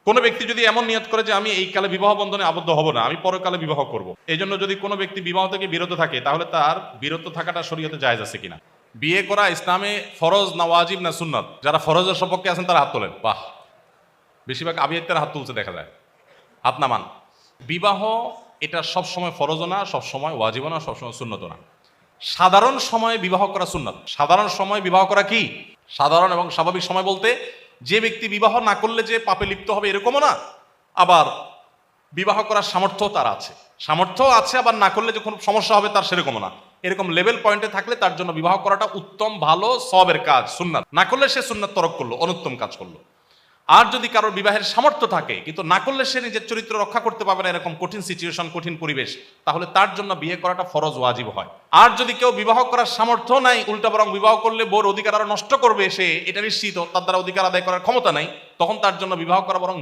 কোনো ব্যক্তি যদি এমন নিয়ত করে যে আমি এই কালে বিবাহ বন্ধনে আবদ্ধ হব না, আমি পরকালে বিবাহ করব, এই জন্য যদি কোনো ব্যক্তি বিবাহ থেকে বিরত থাকে, তাহলে তার বিরত থাকাটা শরীয়তে জায়েজ আছে কিনা? বিয়ে করা ইসলামে ফরজ না ওয়াজিব না সুন্নাত? যারা ফরজের সপক্ষে আছেন তারা হাত তোলেন। বাহ, বেশিরভাগ আবিয়াতের হাত তুলছে দেখা যায়। হাত নামান। বিবাহ এটা সব সময় ফরজ না, সব সময় ওয়াজিব না, সব সময় সুন্নত না। সাধারণ সময়ে বিবাহ করা সুন্নাত। সাধারণ সময় বিবাহ করা কি? সাধারণ এবং স্বাভাবিক সময় বলতে যে ব্যক্তি বিবাহ না করলে যে পাপে লিপ্ত হবে এরকমও না, আবার বিবাহ করার সামর্থ্য তার আছে, সামর্থ্য আছে, আবার না করলে যে কোনো সমস্যা হবে তার সেরকমও না। এরকম লেভেল পয়েন্টে থাকলে তার জন্য বিবাহ করাটা উত্তম, ভালো, সওয়াবের কাজ, সুন্নাত। না করলে সে সুন্নাত তরক করলো, অনুত্তম কাজ করলো। আর যদি কারোর বিবাহের সামর্থ্য থাকে কিন্তু না করলে সে নিজের চরিত্র রক্ষা করতে পারবে না, এরকম কঠিন সিচুয়েশন, কঠিন পরিবেশ, তাহলে তার জন্য বিয়ে করাটা ফরজ ওয়াজিব হয়। আর যদি কেউ বিবাহ করার সামর্থ্য নাই, উল্টা বরং বিবাহ করলে বোর অধিকার আরো নষ্ট করবে, সে এটা নিশ্চিত, তার দ্বারা অধিকার আদায় করার ক্ষমতা নাই, তখন তার জন্য বিবাহ করা বরং